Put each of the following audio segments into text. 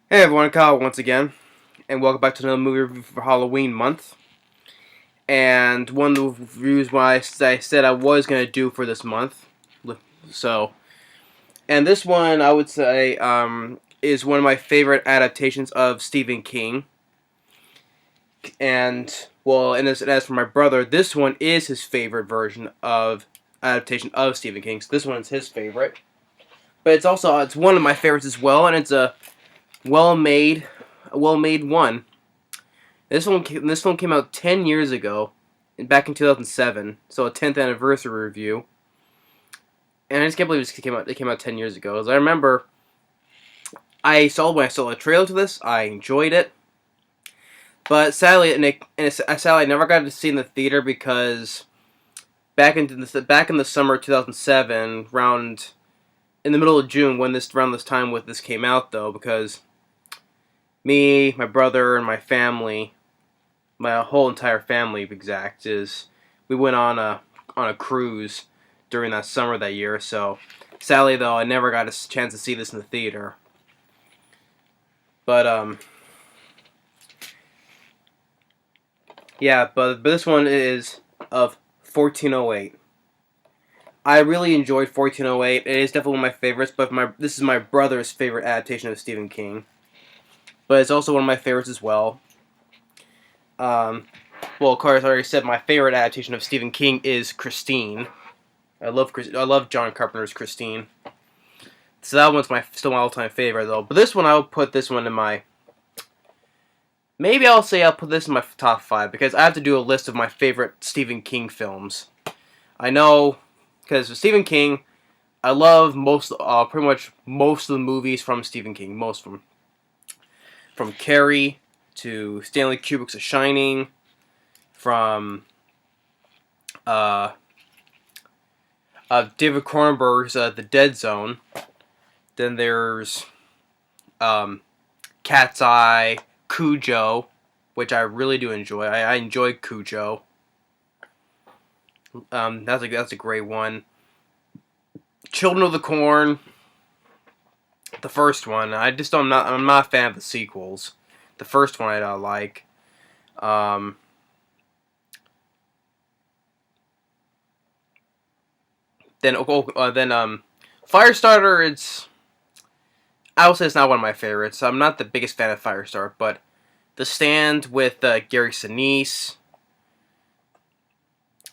Hey everyone, Kyle once again, and welcome back to another movie review for Halloween month. And one of the reviews I said I was going to do for this month. So, and this one I would say is one of my favorite adaptations of Stephen King. And, well, and as for my brother, this one is his favorite version of adaptation of Stephen King. So this one is his favorite. But it's one of my favorites as well, and it's well made, a well made one. This film came out 10 years ago, back in 2007, so a 10th anniversary review. And I just can't believe it came out 10 years ago. As I remember, when I saw the trailer to this, I enjoyed it. But sadly, I never got to see it in the theater because back in the summer of 2007, around in the middle of June, around this time when this came out, though, because me, my brother, and my whole entire family, exact, is we went on a cruise during that summer that year. So sadly, though, I never got a chance to see this in the theater. But yeah, but this one is of 1408. I really enjoyed 1408. It is definitely one of my favorites, but this is my brother's favorite adaptation of Stephen King. But it's also one of my favorites as well. Um, well, of course, I already said my favorite adaptation of Stephen King is Christine. I love John Carpenter's Christine. So that one's still my all-time favorite though. But this one, I'll put this one in my. Maybe I'll put this in my top 5 because I have to do a list of my favorite Stephen King films. I know because with Stephen King, I love pretty much most of the movies from Stephen King. Most of them, from Carrie to Stanley Kubrick's The Shining, from uh, David Cronenberg's The Dead Zone. Then there's Cat's Eye, Cujo, which I really do enjoy. I enjoy Cujo. That's a great one. Children of the Corn, the first one. I'm not a fan of the sequels. The first one I don't like. Um, then Firestarter. I would say it's not one of my favorites. I'm not the biggest fan of Firestarter, but The Stand with Gary Sinise.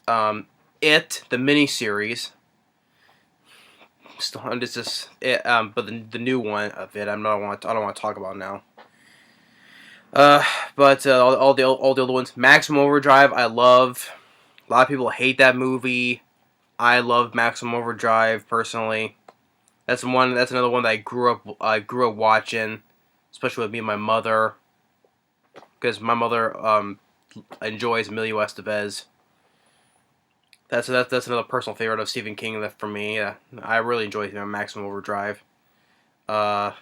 It, the miniseries. But the new one of it, I don't want to talk about now. But all the other ones, Maximum Overdrive, I love. A lot of people hate that movie. I love Maximum Overdrive personally. That's one. That's another one that I grew up watching, especially with me and my mother, because my mother enjoys Emilio Estevez. That's another personal favorite of Stephen King that for me. I really enjoy Maximum Overdrive. Uh,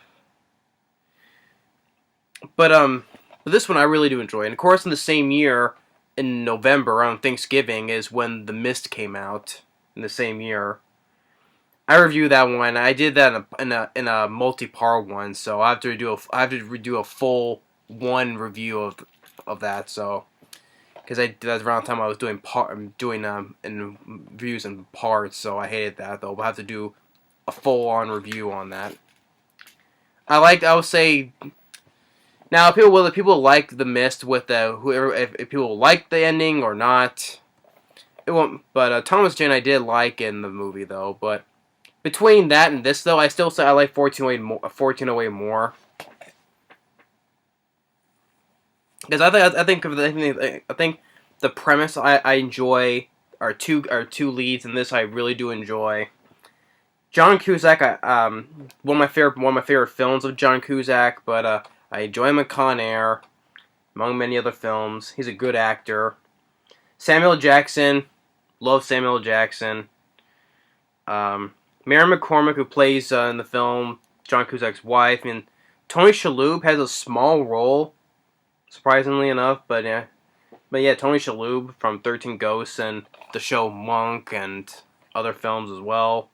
but this one I really do enjoy, and of course in the same year, in November around Thanksgiving, is when The Mist came out. In the same year, I reviewed that one. I did that in a multi-part one, so I have to redo a full one review of that. So because that's around the time I was doing in reviews in parts, so I hated that though. But I have to do a full on review on that. I would say now whether people like The Mist with whoever if people like the ending or not, it won't. But Thomas Jane I did like in the movie though. But between that and this though, I still say I like 1408 more. Because I think the premise I enjoy are two leads in this I really do enjoy. John Cusack, one of my favorite films of John Cusack, but I enjoy him in Con Air, among many other films. He's a good actor. Samuel Jackson, love Samuel Jackson. Mary McCormick, who plays in the film John Cusack's wife, and Tony Shalhoub has a small role, surprisingly enough, but yeah. But yeah, Tony Shalhoub from 13 Ghosts and the show Monk and other films as well.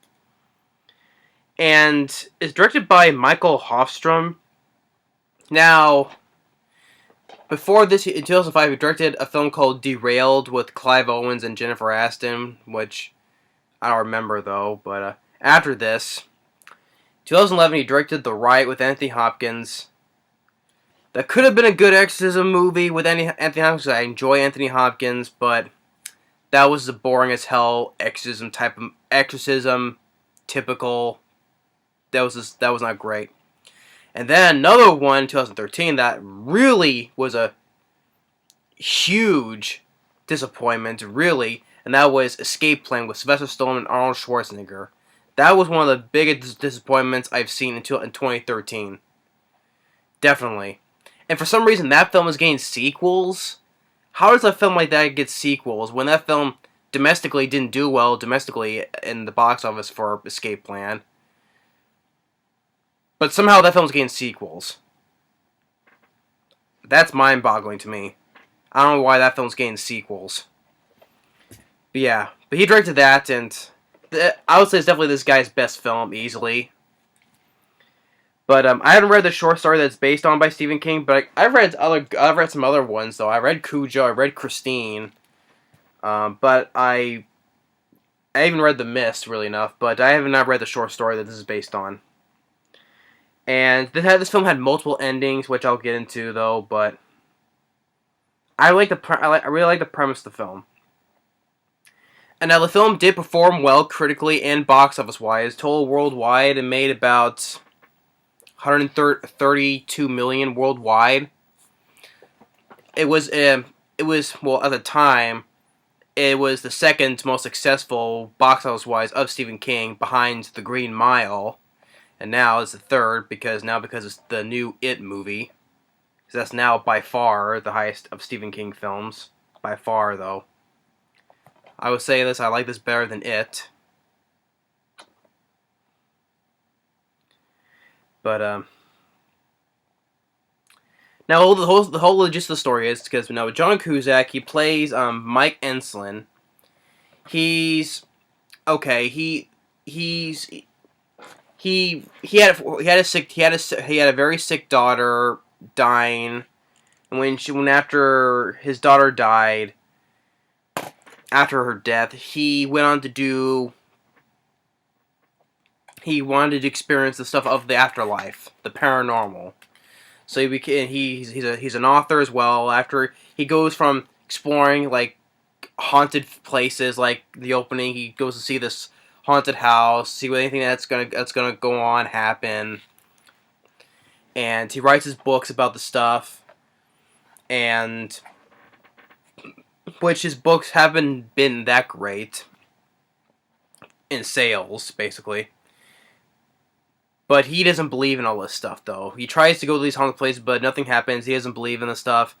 And it's directed by Mikael Hafstrom, Now, before this, in 2005, he directed a film called Derailed with Clive Owens and Jennifer Aniston, which I don't remember though. But after this, 2011, he directed The Riot with Anthony Hopkins. That could have been a good exorcism movie with Anthony Hopkins. I enjoy Anthony Hopkins, but that was a boring as hell exorcism, typical. That was not great. And then another one, 2013, that really was a huge disappointment, really, and that was Escape Plan with Sylvester Stallone and Arnold Schwarzenegger. That was one of the biggest disappointments I've seen in 2013. Definitely. And for some reason, that film is getting sequels. How does a film like that get sequels when that film domestically didn't do well domestically in the box office for Escape Plan? But somehow that film's getting sequels. That's mind-boggling to me. I don't know why that film's getting sequels. But yeah, but he directed that, and I would say it's definitely this guy's best film, easily. But I haven't read the short story that's based on by Stephen King, but I've read some other ones though. I read Cujo, I read Christine, but I even read The Mist, really enough, but I have not read the short story that this is based on. And this film had multiple endings, which I'll get into though. But I really like the premise of the film. And now the film did perform well critically and box office wise. Total worldwide, it made about 132 million worldwide. It was well at the time. It was the second most successful box office wise of Stephen King, behind The Green Mile. And now it's the third because it's the new It movie. Because that's now by far the highest of Stephen King films. By far, though. I would say this, I like this better than It. But, now the whole gist of the story is because John Cusack, he plays Mike Enslin. He's okay. He had a very sick daughter dying, and when after his daughter died, after her death, he wanted to experience the stuff of the afterlife, the paranormal. So he's an author as well. After he goes from exploring like haunted places, like the opening, he goes to see this haunted house, see what anything that's gonna go on happen, and he writes his books about the stuff, and which his books haven't been that great in sales, basically. But he doesn't believe in all this stuff, though. He tries to go to these haunted places, but nothing happens. He doesn't believe in the stuff.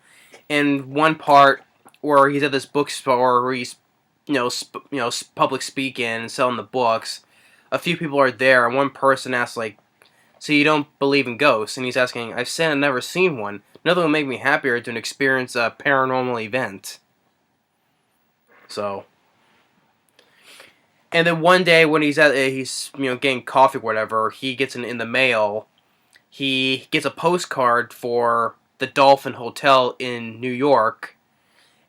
And one part where he's at this bookstore where he's public speaking and selling the books, a few people are there, and one person asks, like, so you don't believe in ghosts? And he's asking, I've said I've never seen one. Nothing would make me happier than experience a paranormal event. So, and then one day when he's getting coffee or whatever, he gets in the mail, he gets a postcard for the Dolphin Hotel in New York,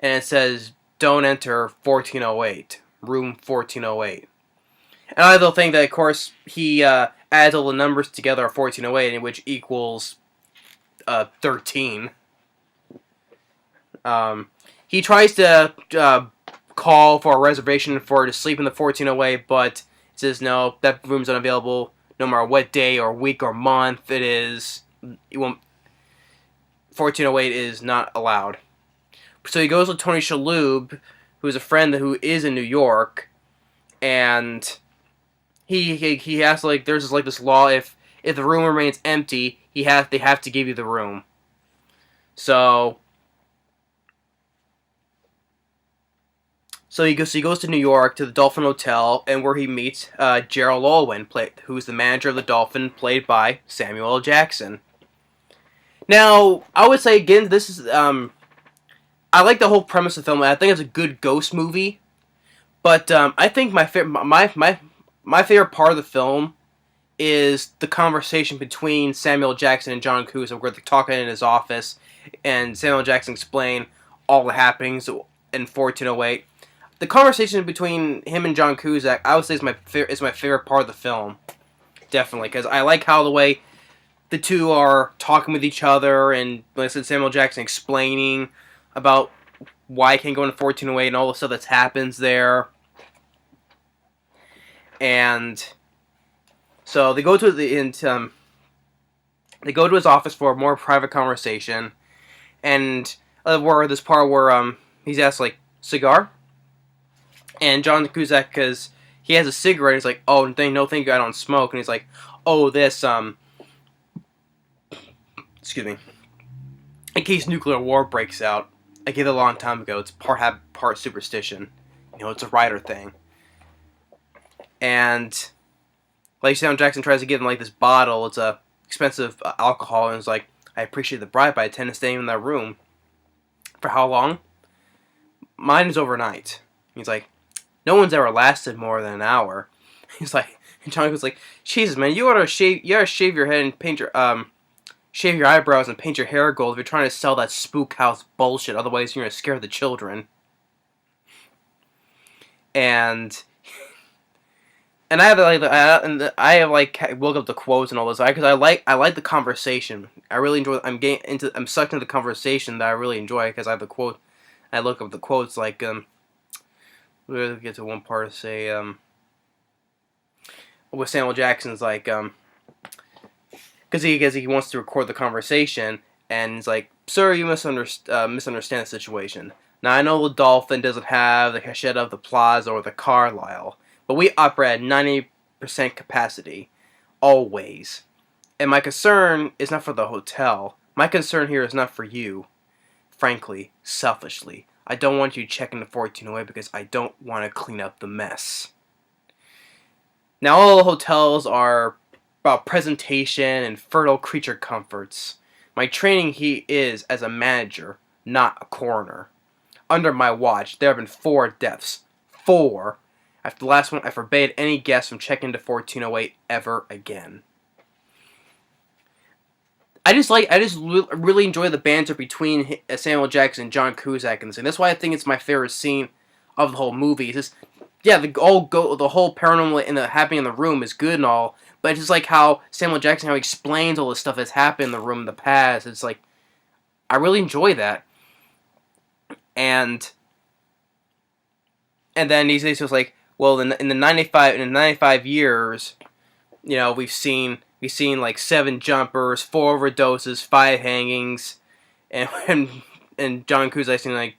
and it says, don't enter 1408, room 1408. And I don't think that, of course, he adds all the numbers together at 1408, which equals 13. He tries to call for a reservation to sleep in the 1408, but it says no, that room's unavailable no matter what day or week or month it is. 1408 is not allowed. So he goes with Tony Shalhoub, who is a friend who is in New York, and he has there's this law, if the room remains empty, they have to give you the room. So he goes to New York to the Dolphin Hotel, and where he meets Gerald Alwyn, who's the manager of the Dolphin, played by Samuel L. Jackson. Now, I would say again, this is I like the whole premise of the film. I think it's a good ghost movie, but I think my favorite part of the film is the conversation between Samuel Jackson and John Cusack, where they're talking in his office, and Samuel Jackson explain all the happenings in 1408. The conversation between him and John Cusack, I would say, is my favorite part of the film. Definitely, because I like how the way the two are talking with each other, and like I said, Samuel Jackson explaining about why he can't go into 1408 and all the stuff that happens there. And so they go to they go to his office for a more private conversation, and where this part where he's asked like, cigar, and John Cusack, because he has a cigarette, he's like, oh, no thank you, I don't smoke, and he's like, oh, this excuse me, in case nuclear war breaks out. I gave it a long time ago. It's part superstition. You know, it's a writer thing. And like Samuel Jackson tries to give him like this bottle. It's a expensive alcohol, and it's like, I appreciate the bribe, but I tend to stay in that room. For how long? Mine is overnight. He's like, no one's ever lasted more than an hour. He's like, and John was like, Jesus, man, you ought to shave your head and paint your shave your eyebrows and paint your hair gold if you're trying to sell that spook house bullshit. Otherwise, you're gonna scare the children. And I have look up the quotes and all this because I like the conversation. I really enjoy. I'm sucked into the conversation that I really enjoy because I have the quote. I look up the quotes like we'll get to one part to say with Samuel Jackson's like because he wants to record the conversation, and he's like, sir, you misunderstand the situation. Now I know the Dolphin doesn't have the cachet of the Plaza or the Carlisle, but we operate at 90% capacity, always. And my concern is not for the hotel. My concern here is not for you. Frankly, selfishly, I don't want you checking the 1408 because I don't want to clean up the mess. Now all the hotels are about presentation and fertile creature comforts. My training is as a manager, not a coroner. Under my watch, there have been 4 deaths. 4. After the last one, I forbade any guests from checking into 1408 ever again. I really enjoy the banter between Samuel Jackson and John Cusack in this scene. That's why I think it's my favorite scene of the whole movie. It's just, yeah, the whole paranormal and the happening in the room is good and all, but it's just like how Samuel Jackson, how he explains all the stuff that's happened in the room in the past. It's like, I really enjoy that. And then he's just like, well, in the 95 years, you know, we've seen like 7 jumpers, 4 overdoses, 5 hangings, and John Cusack seemed like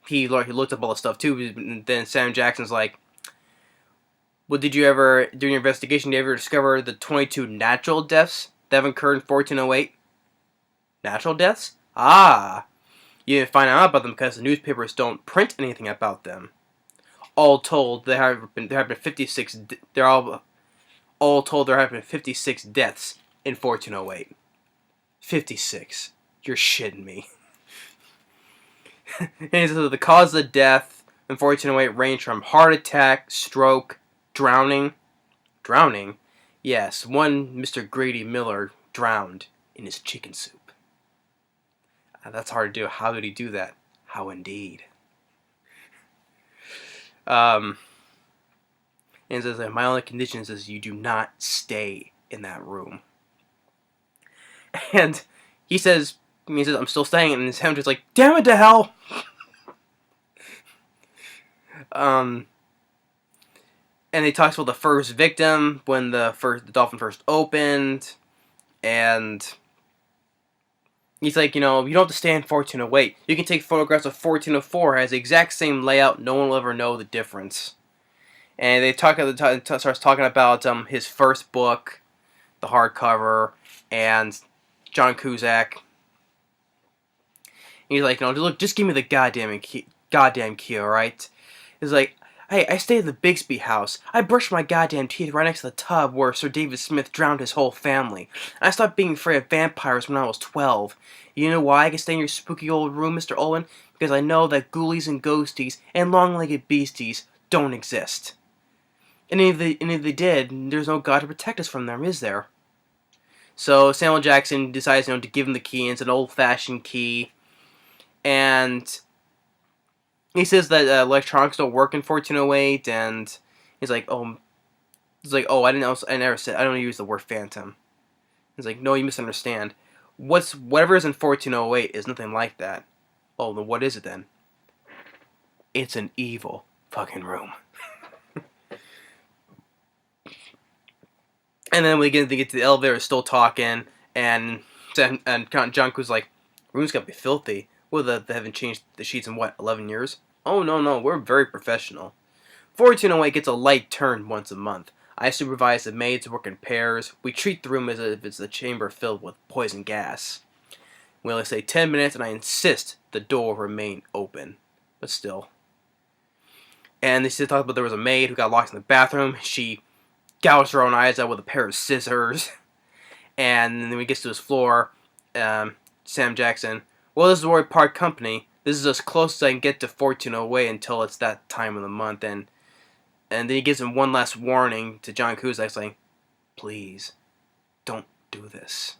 he looked up all the stuff too. And then Sam Jackson's like, well, did you ever, during your investigation, did you ever discover the 22 natural deaths that have occurred in 1408? Natural deaths? Ah, you didn't find out about them because the newspapers don't print anything about them. All told, there have been 56. All told, there have been 56 deaths in 1408. 56. You're shitting me. And he says the cause of death in 1408 ranged from heart attack, stroke, drowning. Drowning? Yes, one Mr. Grady Miller drowned in his chicken soup. That's hard to do. How did he do that? How indeed. And it says that my only condition is you do not stay in that room. And he says, I'm still staying, and his just like, damn it to hell. And he talks about the first victim when the Dolphin first opened, and he's like, you know, you don't have to stay in 1408. You can take photographs of 1404. It has the exact same layout. No one will ever know the difference. And they starts talking about his first book, the hardcover, and John Cusack. And he's like, you know, look, just give me the goddamn key, all right? He's like, hey, I stay at the Bixby house. I brushed my goddamn teeth right next to the tub where Sir David Smith drowned his whole family. And I stopped being afraid of vampires when I was 12. You know why I can stay in your spooky old room, Mr. Owen? Because I know that ghoulies and ghosties and long-legged beasties don't exist. And if they did, there's no God to protect us from them, is there? So Samuel Jackson decides, to give him the key, and it's an old-fashioned key. And he says that electronics don't work in 1408, and he's like, oh, I don't use the word phantom. He's like, no, you misunderstand. Whatever is in 1408 is nothing like that. Oh, then what is it then? It's an evil fucking room. And then we get to the elevator, still talking, and John Ku's like, room's gotta be filthy. Well, they haven't changed the sheets in 11 years? Oh, no, we're very professional. 1408 gets a light turn once a month. I supervise the maids work in pairs. We treat the room as if it's a chamber filled with poison gas. We only say 10 minutes, and I insist the door remain open. But still. And they still talk about there was a maid who got locked in the bathroom. She gouged her own eyes out with a pair of scissors. And then when he gets to his floor, Sam Jackson, well, this is where we part company. This is as close as I can get to 1408 until it's that time of the month. And then he gives him one last warning to John Cusack, saying, please, don't do this.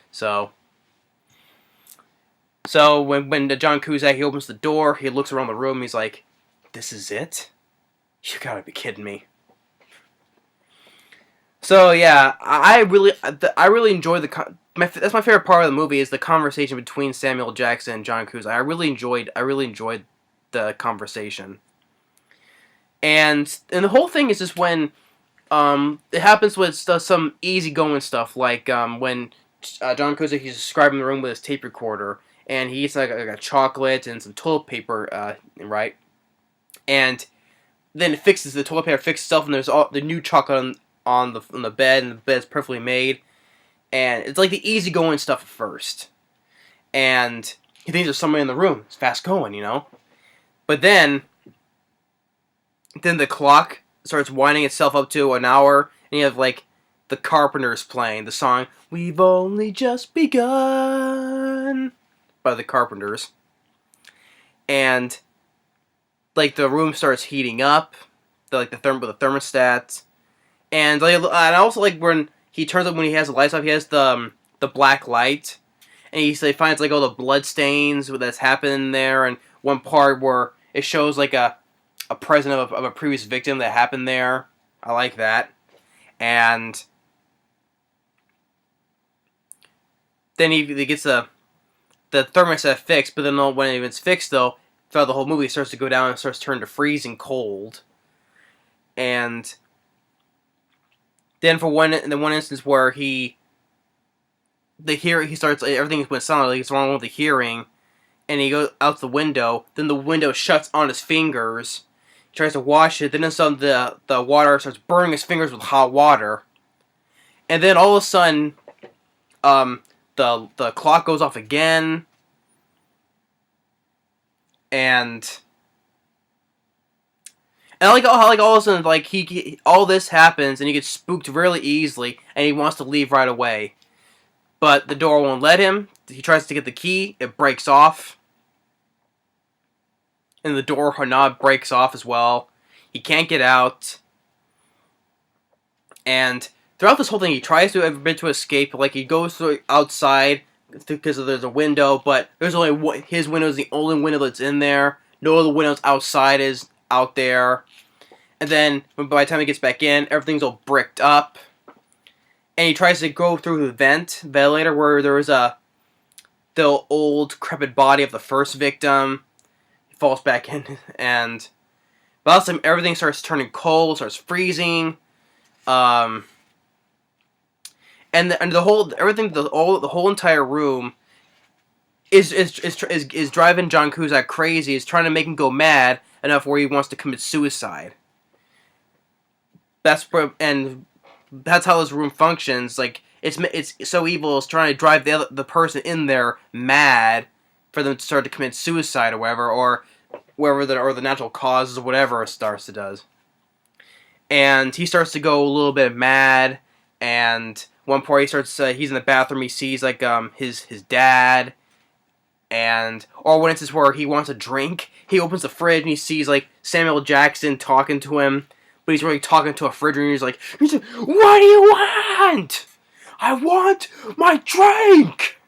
So when John Cusack, he opens the door, he looks around the room, he's like, this is it? You gotta be kidding me. So yeah, I really enjoy that's my favorite part of the movie, is the conversation between Samuel Jackson and John Cusack. I really enjoyed the conversation. And the whole thing is just when it happens with some easygoing stuff, like when John Cusack, he's describing the room with his tape recorder, and he eats like a chocolate and some toilet paper, right? And then the toilet paper fixes itself, and there's all the new chocolate on the bed, and the bed's perfectly made. And it's like the easygoing stuff at first. And he thinks there's somebody in the room. It's fast going, But then the clock starts winding itself up to an hour, and you have like the Carpenters playing the song "We've Only Just Begun" by the Carpenters, and like the room starts heating up, with the thermostat, and I also like when he turns up, when he has the lights off, he has the black light, and he finds like all the blood stains that's happening there, and one part where it shows like a present of a previous victim that happened there. I like that. And then he gets the thermostat fixed, but then when it's fixed, though, throughout the whole movie, it starts to go down and starts to turn to freezing cold. And then in the one instance where everything went silent, like it's wrong with the hearing, and he goes out the window, then the window shuts on his fingers. He tries to wash it, then the water starts burning his fingers with hot water. And then all of a sudden, the clock goes off again, and I like how all of a sudden, like all this happens, and he gets spooked really easily, and he wants to leave right away, but the door won't let him. He tries to get the key, it breaks off, and the door knob breaks off as well. He can't get out, and throughout this whole thing, he tries to escape. Like he goes outside because there's a window, but there's only his window is the only window that's in there. No other windows outside is out there. And then by the time he gets back in, everything's all bricked up. And he tries to go through the ventilator where there was the old decrepit body of the first victim. He falls back in, and by the time everything starts turning cold, starts freezing. And the whole entire room is driving John Cusack crazy. Is trying to make him go mad enough where he wants to commit suicide. That's how this room functions. Like it's so evil. It's trying to drive the person in there mad for them to start to commit suicide or whatever, or the natural causes or whatever it starts to does. And he starts to go a little bit mad, and one part he's in the bathroom, he sees like his dad, or when it's where he wants a drink, he opens the fridge and he sees like Samuel Jackson talking to him, but he's really talking to a refrigerator. He's like, "What do you want? I want my drink."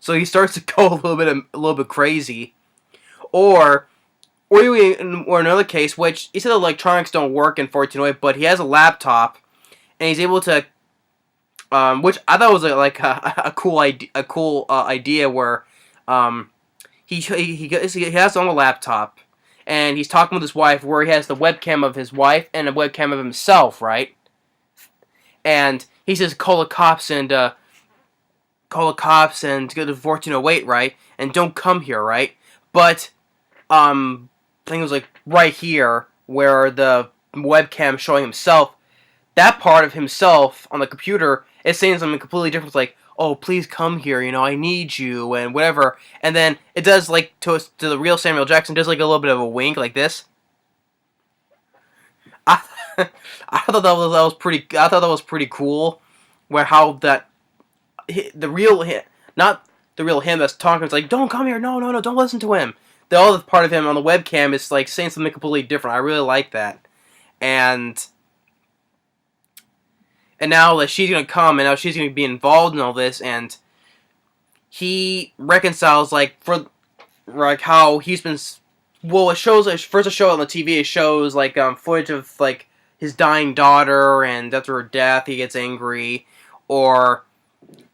So he starts to go a little bit crazy, or another case, which he said the electronics don't work in 1408, but he has a laptop, and he's able to, which I thought was a cool idea where, he has on a laptop, and he's talking with his wife, where he has the webcam of his wife and a webcam of himself, right? And he says, call the cops and go to 1408, right? And don't come here, right? But, I think it was like right here, where the webcam showing himself, that part of himself on the computer is saying something completely different. It's like, oh, please come here, I need you, and whatever. And then it does, like, to the real Samuel Jackson, does, like, a little bit of a wink, like this. I thought that was pretty cool, where how that, the real him, not the real him that's talking, it's like, don't come here, no, don't listen to him. The other part of him on the webcam is, like, saying something completely different. I really like that. And now that she's gonna come, and now she's gonna be involved in all this, and he reconciles, like, for, like, how he's been, well, it shows, first a show on the TV, it shows, like, footage of, like, his dying daughter, and after her death, he gets angry, or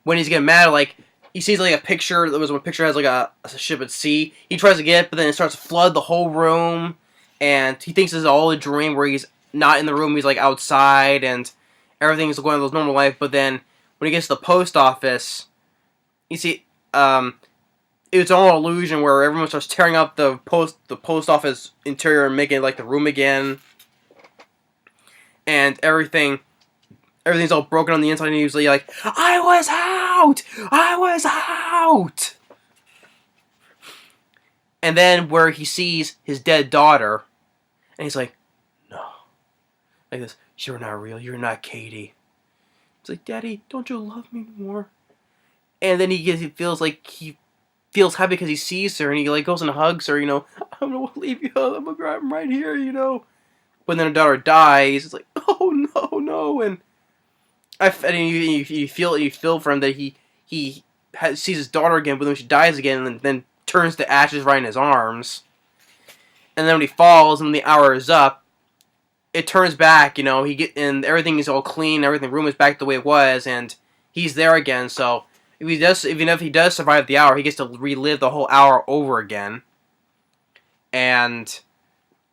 when he's getting mad, like, he sees, like, a picture, there was one picture that has, like, a ship at sea, he tries to get it, but then it starts to flood the whole room, and he thinks this is all a dream, where he's not in the room, he's, like, outside, and everything's going on his normal life, but then when he gets to the post office, you see, it's all an illusion where everyone starts tearing up the post office interior and making it like the room again, and everything's all broken on the inside, and he's like, I was out! And then where he sees his dead daughter, and he's like, no. Like this, you're not real, you're not Katie. It's like, Daddy, don't you love me more? And then he feels happy because he sees her, and he like goes and hugs her, I'm gonna leave you, I'm right here, But then her daughter dies, it's like, oh no, and you feel for him that he sees his daughter again, but then she dies again, and then turns to ashes right in his arms. And then when he falls, and when the hour is up, it turns back, and everything is all clean, the room is back the way it was, and he's there again, so even if he does survive the hour, he gets to relive the whole hour over again. And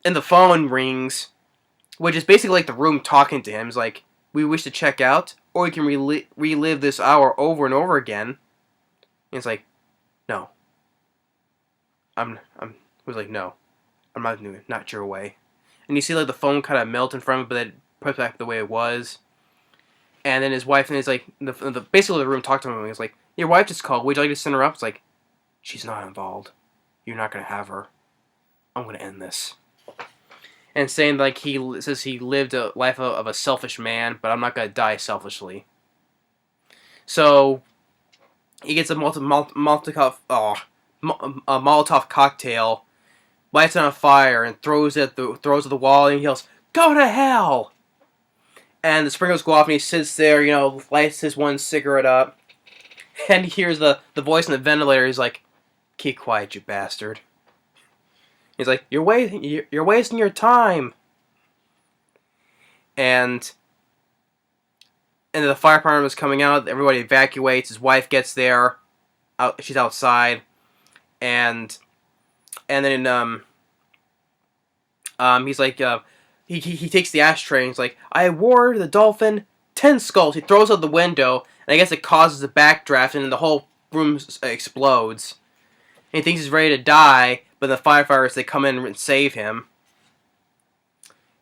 the phone rings, which is basically like the room talking to him. It's like, we wish to check out, or we can relive this hour over and over again. And it's like, no. He was like, no, I'm not doing it, not your way. And you see like the phone kind of melt in front of him, but then put back the way it was. And then his wife, and he's like, basically the room talked to him, and he's like, your wife just called, would you like to send her up? It's like, she's not involved. You're not going to have her. I'm going to end this. And saying like he says he lived a life of a selfish man, but I'm not going to die selfishly. So he gets a Molotov cocktail, lights it on fire, and throws it at the wall, and he yells, "Go to hell!" And the sprinklers go off, and he sits there, lights his one cigarette up, and he hears the voice in the ventilator. He's like, "Keep quiet, you bastard." He's like, you're wasting your time. And the fire department was coming out. Everybody evacuates. His wife gets there. She's outside, and then he's like, he takes the ashtray. And he's like, I award the dolphin 10 skulls. He throws out the window, and I guess it causes a backdraft, and then the whole room explodes. And he thinks he's ready to die. But the firefighters, they come in and save him.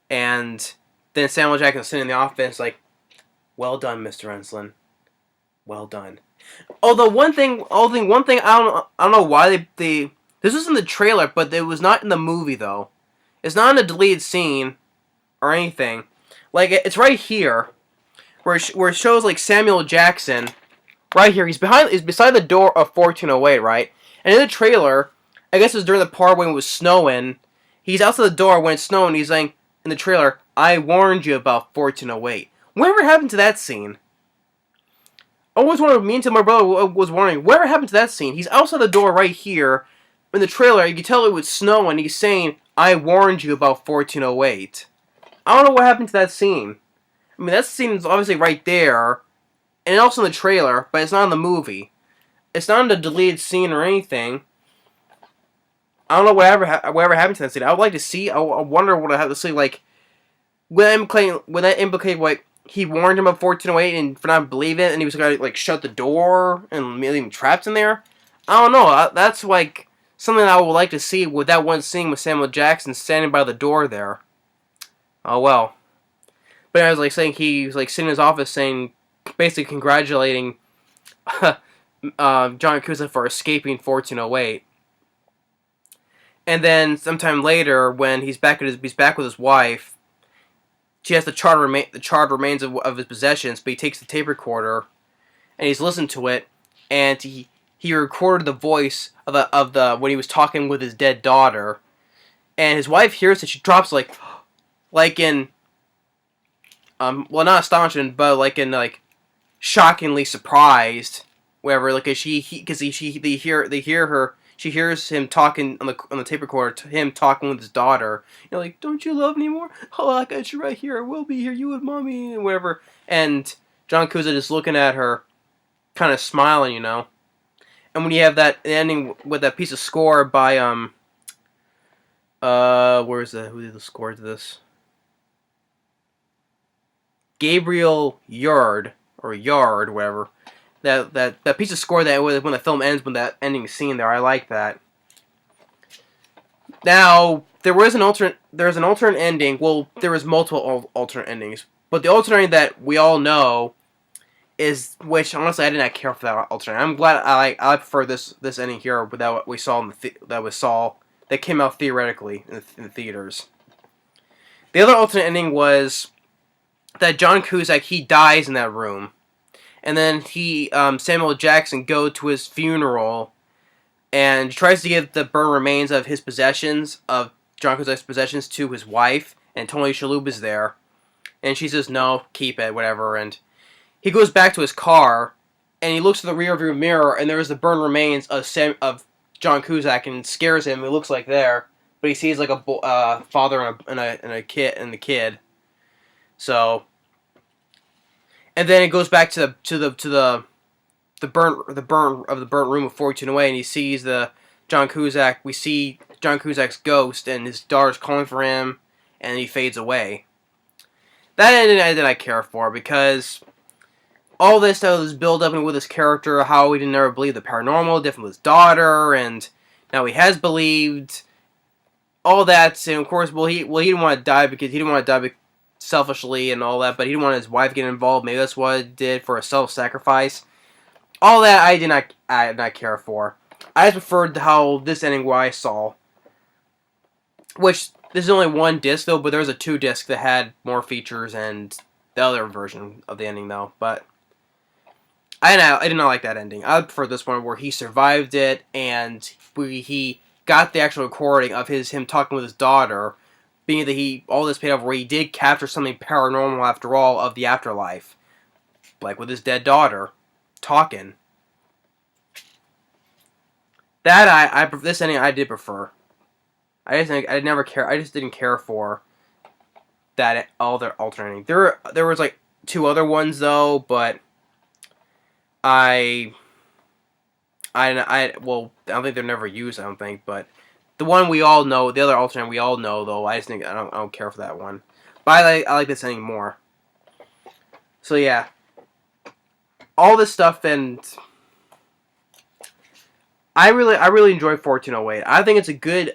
And then Samuel Jackson's sitting in the office like, well done, Mr. Enslin. Well done. Although one thing, I don't know why they this was in the trailer, but it was not in the movie though. It's not in a deleted scene or anything. Like it's right here, where it shows like Samuel Jackson, right here. He's beside the door of 1408, right? And in the trailer, I guess it was during the part when it was snowing, He's outside the door when it's snowing. He's saying in the trailer, "I warned you about 1408." Whatever happened to that scene? I always wanted me and my brother was wondering whatever happened to that scene. He's outside the door right here in the trailer. You can tell it was snow, and he's saying, "I warned you about 1408." I don't know what happened to that scene. I mean, that scene is obviously right there, and also in the trailer, but it's not in the movie. It's not in the deleted scene or anything. I don't know whatever happened to that scene. I would like to see. I wonder what I have to see. Like, would that implicate like he warned him of 1408 and for not believing it, and he was gonna like shut the door and leave him trapped in there? I don't know. That's like something I would like to see with that one scene with Samuel Jackson standing by the door there. Oh well. But I was like saying he was like sitting in his office saying, basically congratulating John Cusack for escaping 1408. And then sometime later, when he's back with his wife, she has the charred remains of his possessions. But he takes the tape recorder and he's listened to it, and he recorded the voice of the when he was talking with his dead daughter, and his wife hears it. She drops like in well, not astonishment, but like in like shockingly surprised. Whatever, like she they hear her. She hears him talking on the tape recorder to him talking with his daughter. Like, don't you love me more? Oh, I got you right here. I will be here. You with mommy and whatever. And John Cusack is looking at her, kind of smiling, And when you have that ending with that piece of score by who did the score to this? Gabriel Yard or Yard, whatever. That piece of score that when the film ends with that ending scene there, I like that. Now there's an alternate ending. Well, there was multiple alternate endings, but the alternate ending that we all know is, which honestly I did not care for that alternate. I'm glad I prefer this ending here without what we saw that came out theoretically in the theaters. The other alternate ending was that John Cusack, he dies in that room. And then Samuel Jackson, go to his funeral and tries to give the burned remains of his possessions, of John Cusack's possessions, to his wife. And Tony Shalhoub is there. And she says, no, keep it, whatever. And he goes back to his car, and he looks in the rearview mirror, and there's the burned remains of John Cusack, and it scares him. It looks like there. But he sees like a father and a kid. So... And then it goes back to the burnt room of 1408, and he sees John Cusack. We see John Cusack's ghost, and his daughter's calling for him, and he fades away. That ending I did not care for, because all this stuff was built up with his character, how he didn't ever believe the paranormal, different with his daughter, and now he has believed all that. And of course, he didn't want to die because he didn't want to die selfishly and all that, but he didn't want his wife to get involved. Maybe that's what it did for a self-sacrifice. All that I did not care for. I just preferred how this ending what I saw. Which, this is only one disc though, but there was a 2-disc that had more features and the other version of the ending though. But I did not like that ending. I prefer this one where he survived it and he got the actual recording of him talking with his daughter, being that all this paid off where he did capture something paranormal after all of the afterlife. Like with his dead daughter talking. That this ending I did prefer. I just didn't care for that all their alternating. There was like 2 other ones though, but I don't think they're never used, I don't think, but the one we all know, the other alternate we all know, though, I just think I don't care for that one. But I like this ending more. So yeah, all this stuff, and I really enjoy 1408. I think it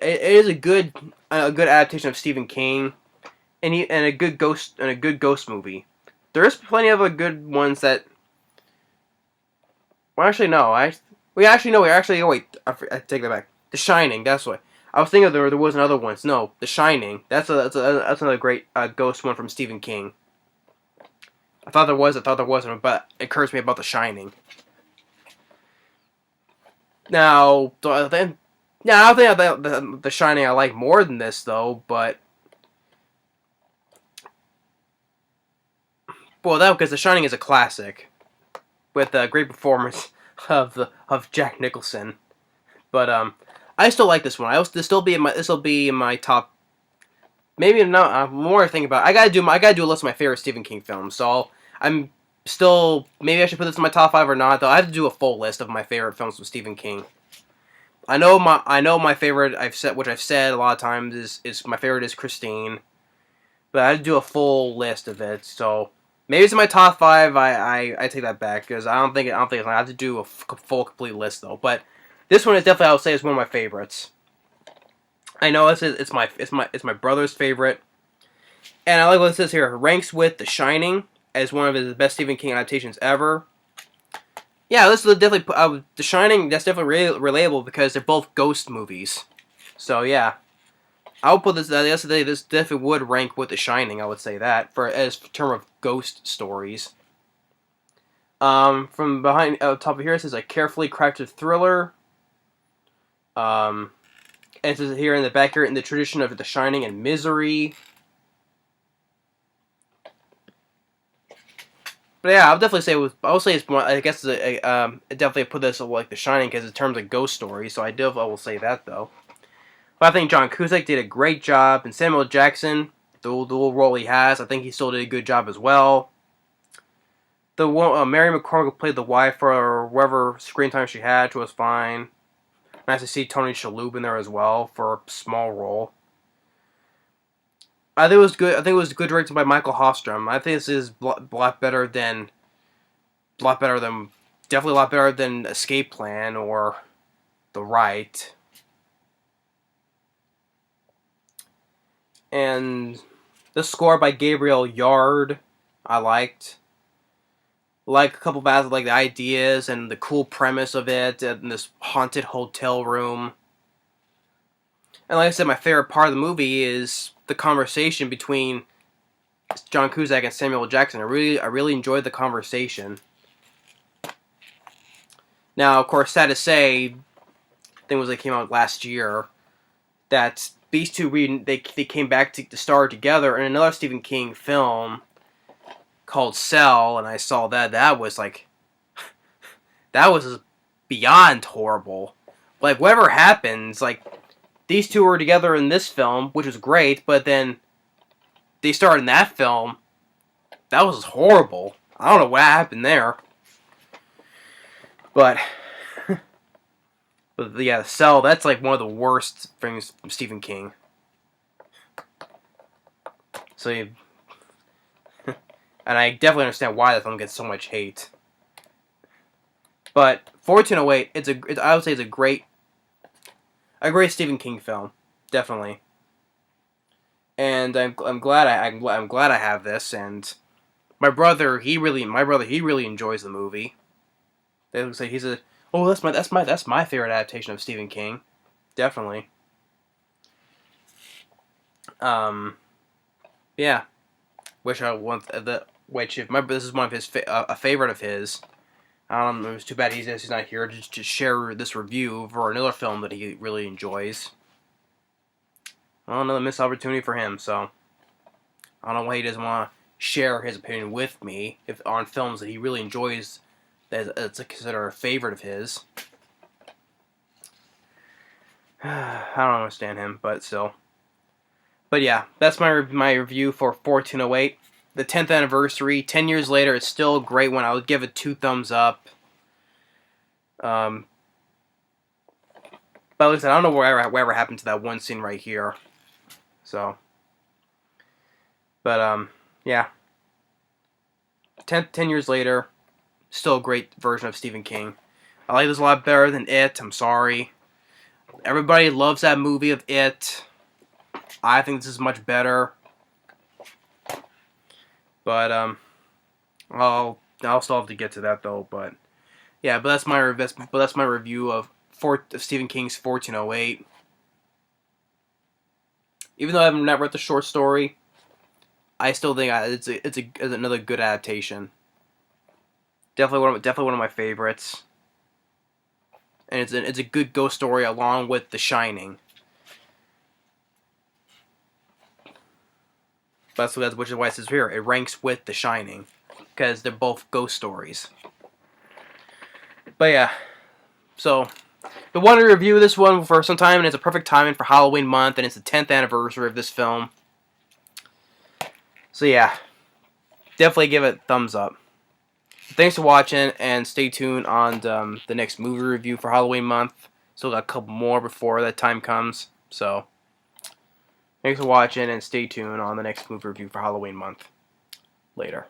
is a good adaptation of Stephen King, and a good ghost movie. There's plenty of good ones that. Well, actually no, wait, I take that back. The Shining, that's what. I was thinking there was another one. No, The Shining. That's another great ghost one from Stephen King. I thought there wasn't, but it occurs to me about The Shining. Now, then, Yeah, I don't think the Shining I like more than this though, but well, that because the Shining is a classic with a great performance of Jack Nicholson. But I still like this one. This will be in my top. Maybe not. More I think about. I gotta do a list of my favorite Stephen King films. So I'm still. Maybe I should put this in my top 5 or not. Though I have to do a full list of my favorite films with Stephen King. I know my favorite. Which I've said a lot of times is my favorite is Christine. But I had to do a full list of it. So maybe it's in my top 5. I take that back because I don't think I have to do a full complete list though. But this one is definitely I would say is one of my favorites. I know it's my brother's favorite, and I like what it says here. It ranks with The Shining as one of his best Stephen King adaptations ever. Yeah, this is definitely The Shining. That's definitely relatable because they're both ghost movies. So yeah, I would put this. Yesterday, this definitely would rank with The Shining. I would say that for as term of ghost stories. From behind top of here, it says a carefully crafted thriller. Um, and it says here in the back here in the tradition of The Shining and Misery. But yeah, I'll definitely say I would say it's more. I guess definitely put this like The Shining because in terms of ghost stories. So I will say that though. But I think John Cusack did a great job, and Samuel Jackson, the little role he has, I think he still did a good job as well. The one Mary McCormick played the wife for whatever screen time she had, which was fine. Nice to see Tony Shalhoub in there as well for a small role. I think it was good. I think it was good directed by Mikael Hafstrom. I think this is a lot better than, definitely a lot better than Escape Plan or The Right. And the score by Gabriel Yard, I liked. Like a couple of like the ideas and the cool premise of it, and this haunted hotel room. And like I said, my favorite part of the movie is the conversation between John Cusack and Samuel Jackson. I really enjoyed the conversation. Now, of course, sad to say, I think it was they came out last year that these two they came back to star together in another Stephen King film called Cell, and I saw that. That was beyond horrible. Like whatever happens, like these two were together in this film, which was great, but then they starred in that film. That was horrible. I don't know what happened there. But yeah, Cell, that's like one of the worst things from Stephen King. So and I definitely understand why the film gets so much hate. But 1408, I would say it's a great Stephen King film, definitely. And I'm glad I have this. And my brother he really enjoys the movie. They would say that's my favorite adaptation of Stephen King, definitely. Yeah, which I want which if this is one of his a favorite of his. It was too bad he's not here to share this review for another film that he really enjoys. Well, another missed opportunity for him. So I don't know why he doesn't want to share his opinion with me on films that he really enjoys. That's considered a favorite of his. I don't understand him, but still. But yeah, that's my review for 1408. The 10th anniversary. 10 years later, it's still a great one. I would give it 2 thumbs up. But like I said, I don't know whatever happened to that one scene right here. So, but yeah. 10 years later, still a great version of Stephen King. I like this a lot better than It. I'm sorry. Everybody loves that movie of It. I think this is much better. But I'll still have to get to that though. But yeah, but that's my review of Stephen King's 1408. Even though I haven't read the short story, I still think it's another good adaptation. Definitely one of my favorites. and it's a good ghost story along with The Shining. Which is why it says here it ranks with The Shining, because they're both ghost stories. But yeah, so I wanted to review this one for some time, and it's a perfect timing for Halloween month, and it's the 10th anniversary of this film. So yeah, definitely give it a thumbs up. Thanks for watching, and stay tuned on the next movie review for Halloween month. Still got a couple more before that time comes, so thanks for watching, and stay tuned on the next movie review for Halloween month. Later.